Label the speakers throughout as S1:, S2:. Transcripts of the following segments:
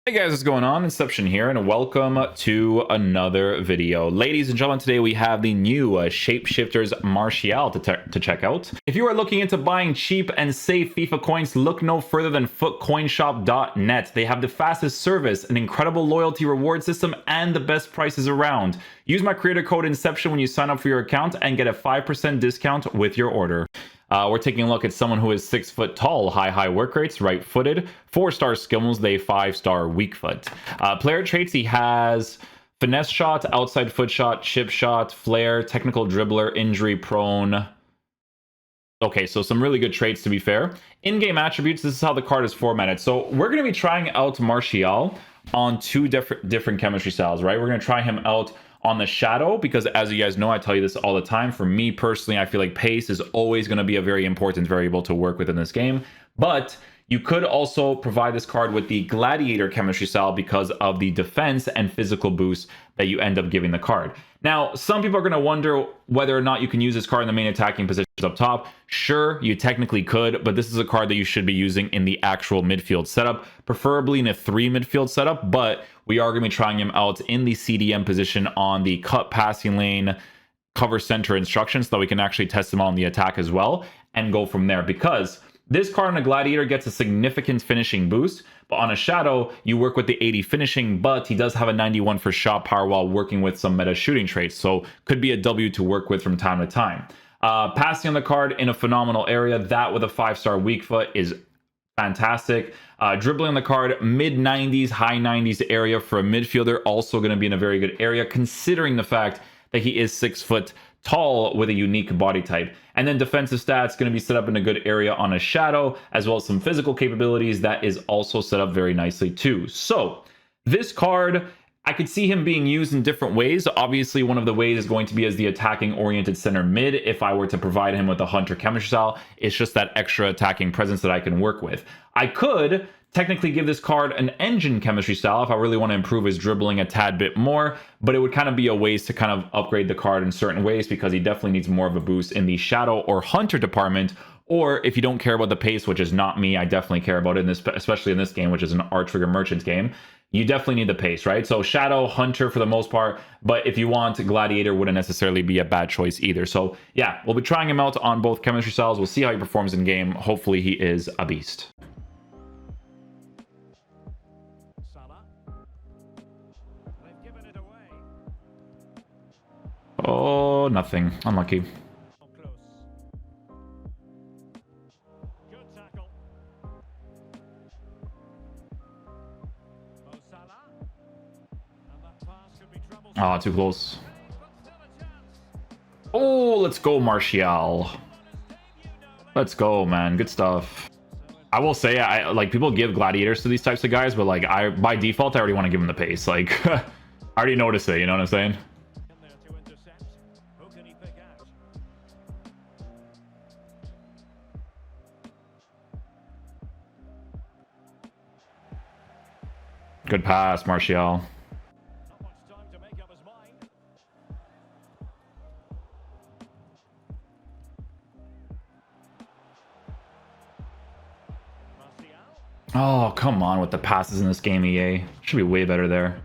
S1: Hey guys, what's going on? Inception here, and welcome to another video. Ladies and gentlemen, today we have the new SHAPESHIFTERS Martial to check out. If you are looking into buying cheap and safe FIFA coins, look no further than footcoinshop.net. They have the fastest service, an incredible loyalty reward system, and the best prices around. Use my creator code Inception when you sign up for your account and get a 5% discount with your order. We're taking a look at someone who is 6 foot tall, high work rates, right-footed, 4-star skills, they 5-star weak foot. Player traits, he has finesse shot, outside foot shot, chip shot, flare, technical dribbler, injury prone. Okay, so some really good traits to be fair. In-game attributes, this is how the card is formatted. So we're going to be trying out Martial on two different chemistry styles, right? We're going to try him out on the shadow, because as you guys know, I tell you this all the time, for me personally, I feel like pace is always going to be a very important variable to work with in this game. But you could also provide this card with the gladiator chemistry style because of the defense and physical boost that you end up giving the card. Now, some people are going to wonder whether or not you can use this card in the main attacking positions up top. Sure, you technically could, but this is a card that you should be using in the actual midfield setup, preferably in a 3 midfield setup, but we are going to be trying him out in the CDM position on the cut passing lane, cover center instructions, so that we can actually test him on the attack as well and go from there, because this card on a gladiator gets a significant finishing boost, but on a shadow, you work with the 80 finishing, but he does have a 91 for shot power while working with some meta shooting traits, so could be a W to work with from time to time. Passing on the card in a phenomenal area, that with a 5-star weak foot is fantastic. Dribbling on the card, mid 90s, high 90s area for a midfielder, also going to be in a very good area, considering the fact that he is 6 foot tall with a unique body type. And then defensive stats going to be set up in a good area on a shadow, as well as some physical capabilities that is also set up very nicely too. So this card, I could see him being used in different ways. Obviously, one of the ways is going to be as the attacking oriented center mid. If I were to provide him with a hunter chemistry style, it's just that extra attacking presence that I can work with. I could technically give this card an engine chemistry style if I really want to improve his dribbling a tad bit more, but it would kind of be a ways to kind of upgrade the card in certain ways, because he definitely needs more of a boost in the shadow or hunter department. Or if you don't care about the pace, which is not me, I definitely care about it in this, especially in this game, which is an art trigger merchant game. You definitely need the pace, right? So shadow, hunter for the most part, but if you want, gladiator wouldn't necessarily be a bad choice either. So yeah, we'll be trying him out on both chemistry styles. We'll see how he performs in game. Hopefully he is a beast. Oh, nothing. Unlucky. Oh, too close. Oh, let's go, Martial. Let's go, man. Good stuff. I will say, I like, people give gladiators to these types of guys, but like, by default, I already want to give him the pace. Like, I already noticed it, you know what I'm saying? Good pass, Martial. Oh, come on with the passes in this game, EA. Should be way better there.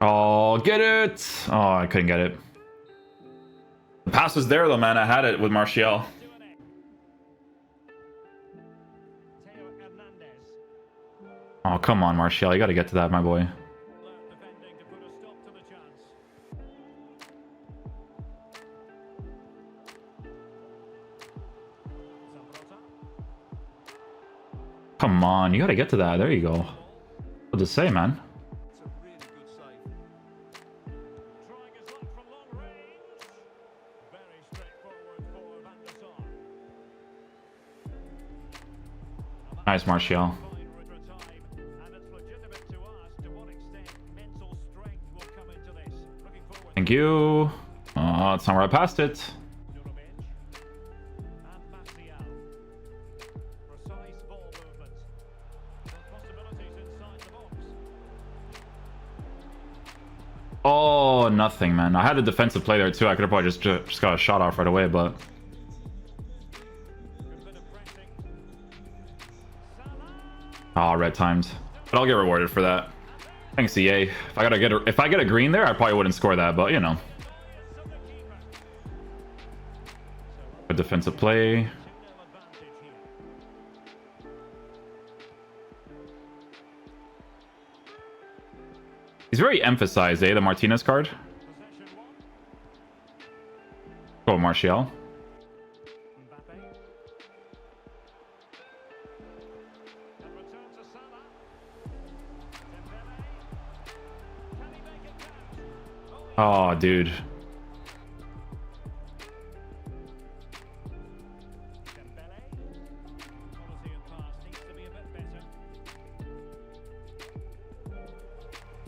S1: Oh, get it! Oh, I couldn't get it. The pass was there though, man. I had it with Martial. Oh, come on, Martial. You gotta get to that, my boy. Come on, you gotta get to that. There you go. What to say, man? Nice, Martial. Thank you. Oh, that's not where I passed it. Oh, nothing, man. I had a defensive play there too. I could have probably just got a shot off right away, but oh, red timed. But I'll get rewarded for that. Thanks, EA. If I get a green there, I probably wouldn't score that, but you know. A defensive play. He's very emphasized, eh? The Martinez card. Oh, Martial. Oh, dude.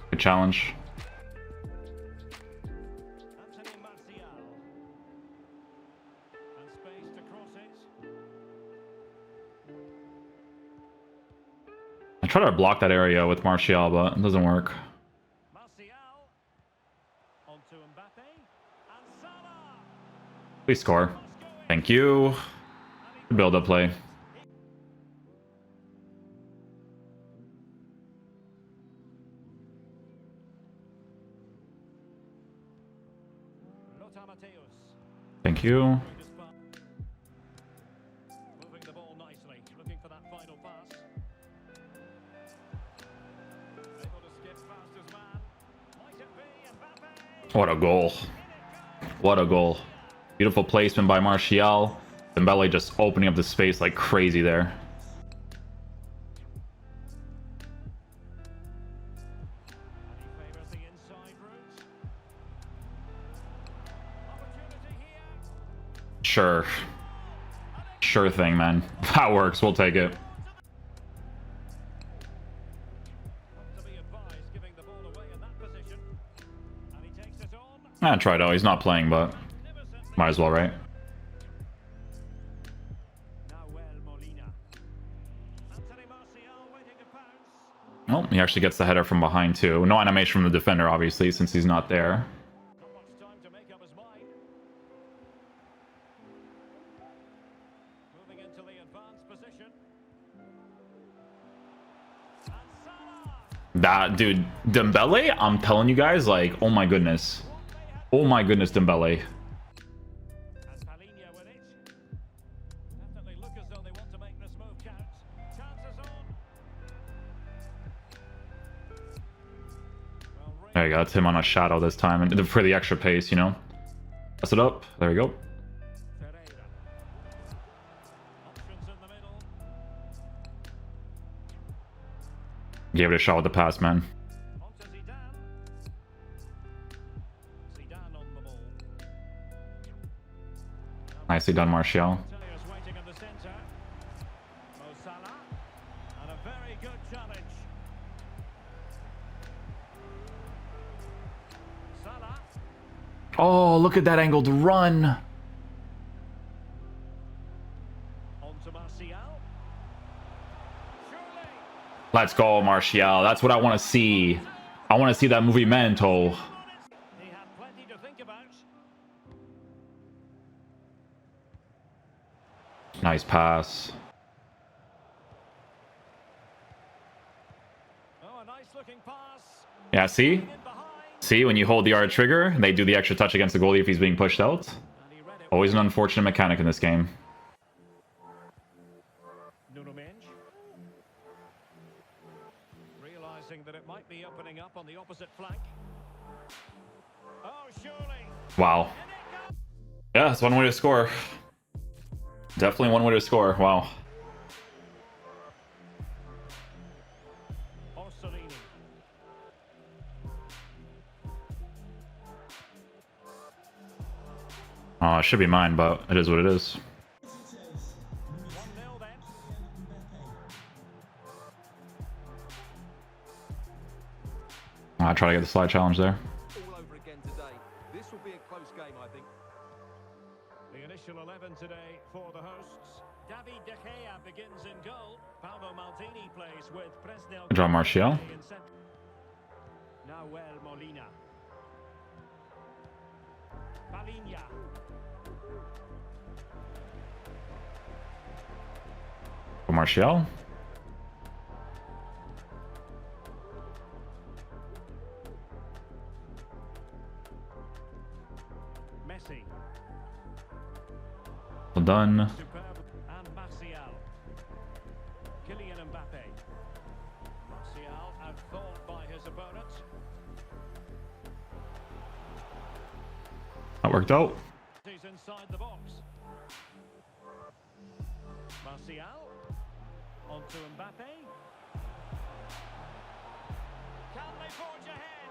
S1: Good challenge. I try to block that area with Martial, but it doesn't work. Please score. Thank you. Build-up play. Thank you.
S2: Moving the ball nicely, looking for that final pass. Able to skip past his man. Might it be Mbappe?
S1: What a goal. What a goal. Beautiful placement by Martial. Dembele just opening up the space like crazy there.
S2: And he favors the inside route. Opportunity here.
S1: Sure. Sure thing, man. That works. We'll take it.
S2: To be advised, giving the ball away in that position. And he takes it on.
S1: I tried out. He's not playing, but might as well, right? Oh, he actually gets the header from behind too. No animation from the defender, obviously, since he's not there.
S2: Not much time to make up his mind. Moving into the advanced position. And Salah.
S1: That dude, Dembele, I'm telling you guys, like, oh my goodness. Oh my goodness, Dembele.
S2: And Palinia with it. Definitely look as though they want to make this move count. Chances on.
S1: There you go. It's him on a shadow this time, and for the extra pace, you know. Press it up. There we go.
S2: Ferreira. Options in the middle.
S1: Gave it a shot with the pass, man.
S2: On to Zidane. Zidane on the ball.
S1: Nicely done, Martial.
S2: Players waiting in the centre. Mo Salah. And a very good challenge. Salah.
S1: Oh, look at that angled run.
S2: On to Martial. Surely.
S1: Let's go, Martial. That's what I want to see. I want to see that movimento.
S2: He had plenty to think about.
S1: Nice pass.
S2: Oh, a nice looking pass.
S1: Yeah, see?
S2: In behind.
S1: See, when you hold the R trigger, they do the extra touch against the goalie if he's being pushed out.
S2: And he read it.
S1: Always an unfortunate mechanic in this game.
S2: Nuno Mendes. Realizing that it might be opening up on the opposite flank. Oh, surely.
S1: Wow.
S2: And it goes.
S1: Yeah, that's one way to score. Definitely one way to score. Wow.
S2: Orsolini.
S1: Oh, it should be mine, but it is what it is.
S2: 1-0 then.
S1: I try to get the slide challenge there.
S3: All over again today. This will be a close game, I think.
S2: The initial 11 today for the hosts. David De Gea begins in goal. Paolo Maldini plays with Presnel.
S1: Good job, Martial.
S2: Nahuel Molina. Rafinha.
S1: Martial.
S2: Messi.
S1: Well done.
S2: Superb. And Martial. Kylian Mbappe. Martial outthought by his opponent.
S1: That worked out.
S2: He's inside the box. Martial. Onto Mbappe. Can they forge ahead?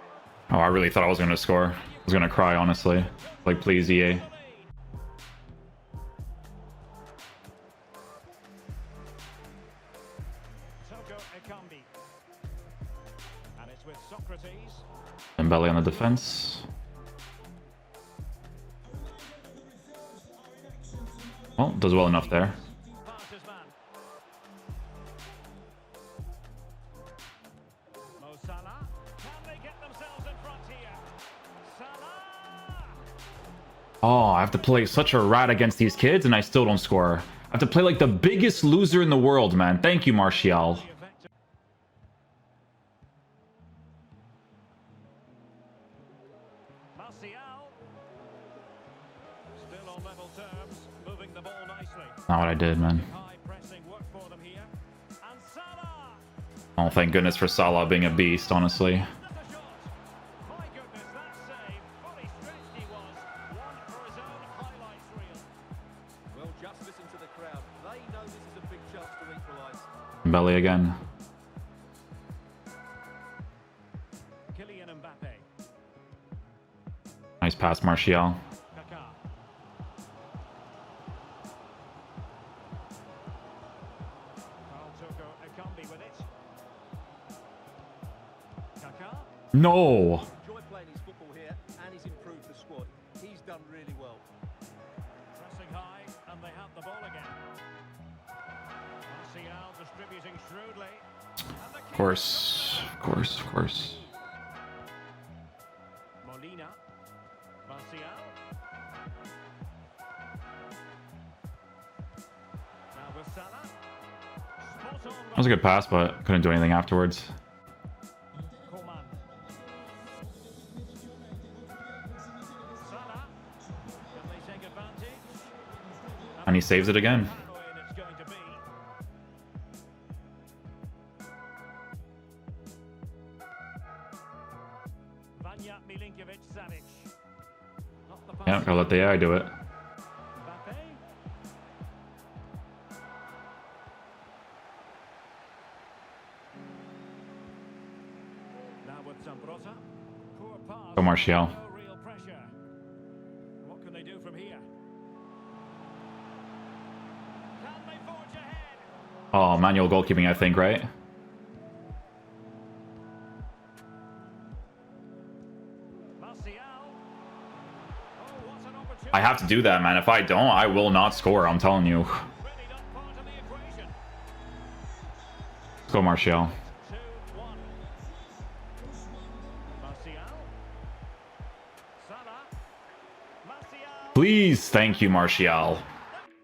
S1: Oh, I really thought I was going to score. I was going to cry, honestly. Like, please, EA.
S2: Togo Ekambi. And it's with Socrates.
S1: Dembele on the defense. Well, does well enough there.
S2: Past his man. Mo Salah. Can they get themselves in front here? Salah!
S1: Oh, I have to play such a rat against these kids and I still don't score. I have to play like the biggest loser in the world, man. Thank you, Martial.
S2: Martial. Still on level terms, moving the ball nicely.
S1: Not what I did, man.
S2: High pressing work for them here. And Salah.
S1: Oh, thank goodness for Salah being a beast, honestly.
S2: Another shot. My goodness, that save. Fully stretched he was. One for his own highlights reel.
S3: Well, just listen to the crowd. They know this is a big chance to equalise.
S1: Dembele again.
S2: Kylian Mbappe.
S1: Nice pass, Martial.
S2: Kaká. Togo Ekambi with it. Kaká.
S1: No!
S3: Enjoy playing his football here, and he's improved the squad. He's done really well.
S2: Pressing high, and they have the ball again. Martial distributing shrewdly. And the
S1: Of course, of course, of course.
S2: Molina. Martial. Now with Salah. Spot on.
S1: That was a good pass, but couldn't do anything afterwards.
S2: Coman. Salah. Can they take advantage?
S1: And he saves it again.
S2: Narrowing it's going to be. Vanja Milinkovic-Savic. Not the pass.
S1: Yeah, gotta let the AI do it.
S2: Mbappe. Now with Zambrota. Poor pass.
S1: Go Martial.
S2: No real pressure. What can they do from here? Can they forge ahead?
S1: Oh, manual goalkeeping, I think, right?
S2: Martial. Oh, what an opportunity.
S1: I have to do that, man. If I don't, I will not score, I'm telling you.
S2: Really not part of the equation.
S1: Let's go, Martial.
S2: 2-1. Martial. Salah. Martial.
S1: Please, thank you, Martial.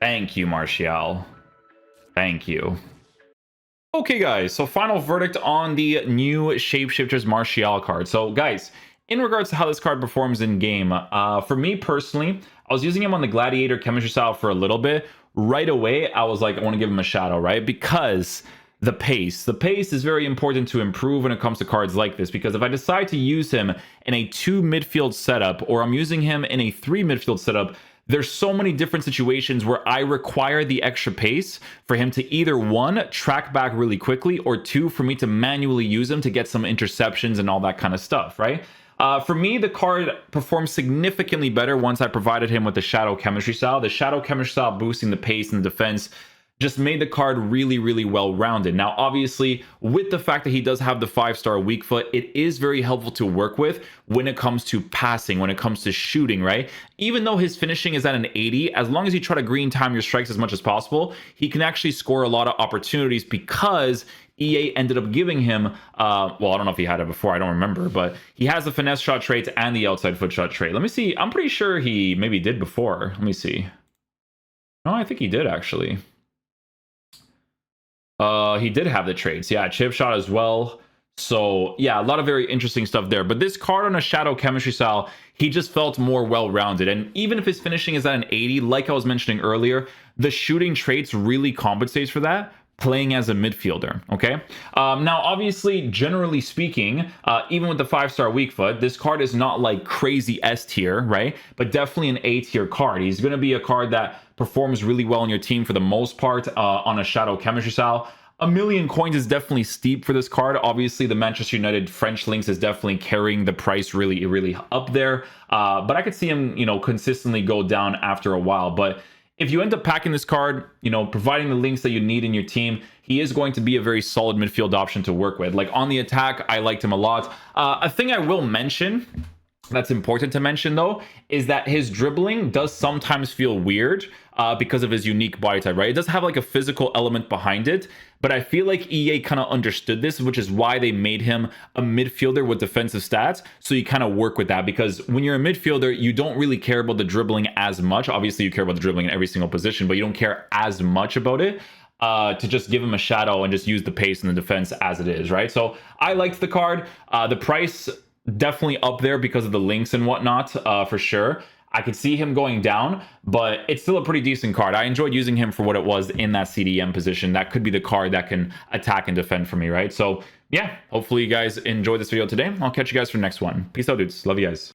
S1: Thank you, Martial. Thank you. Okay, guys, so final verdict on the new Shapeshifters Martial card. So, guys, in regards to how this card performs in game, for me personally, I was using him on the Gladiator chemistry style for a little bit. Right away, I was like, I want to give him a shadow, right? Because the pace is very important to improve when it comes to cards like this, because if I decide to use him in a 2 midfield setup, or I'm using him in a 3 midfield setup, there's so many different situations where I require the extra pace for him to either 1, track back really quickly, or 2, for me to manually use him to get some interceptions and all that kind of stuff, right? For me, the card performs significantly better once I provided him with the Shadow Chemistry style. The Shadow Chemistry style boosting the pace and the defense just made the card really, really well-rounded. Now, obviously, with the fact that he does have the 5-star weak foot, it is very helpful to work with when it comes to passing, when it comes to shooting, right? Even though his finishing is at an 80, as long as you try to green time your strikes as much as possible, he can actually score a lot of opportunities, because EA ended up giving him, well, I don't know if he had it before, I don't remember, but he has the finesse shot trait and the outside foot shot trait. Let me see. I'm pretty sure he maybe did before. Let me see. No, I think he did actually. He did have the traits. Yeah, chip shot as well. So yeah, a lot of very interesting stuff there. But this card on a Shadow Chemistry style, he just felt more well-rounded. And even if his finishing is at an 80, like I was mentioning earlier, the shooting traits really compensates for that, playing as a midfielder, okay? Now, obviously, generally speaking, even with the 5-star weak foot, this card is not like crazy S tier, right? But definitely an A tier card. He's going to be a card that performs really well in your team for the most part on a Shadow Chemistry style. 1,000,000 coins is definitely steep for this card. Obviously, the Manchester United French links is definitely carrying the price really up there. But I could see him, you know, consistently go down after a while. But if you end up packing this card, you know, providing the links that you need in your team, he is going to be a very solid midfield option to work with. Like on the attack, I liked him a lot. A thing I will mention that's important to mention though is that his dribbling does sometimes feel weird because of his unique body type, right? It does have like a physical element behind it, but I feel like EA kind of understood this, which is why they made him a midfielder with defensive stats. So you kind of work with that, because when you're a midfielder, you don't really care about the dribbling as much. Obviously you care about the dribbling in every single position, but you don't care as much about it. To just give him a shadow and just use the pace and the defense as it is, right? So I liked the card. The price definitely up there because of the links and whatnot, for sure. I could see him going down, but it's still a pretty decent card. I enjoyed using him for what it was in that CDM position. That could be the card that can attack and defend for me, right? So yeah, hopefully you guys enjoyed this video today. I'll catch you guys for the next one. Peace out, dudes. Love you guys.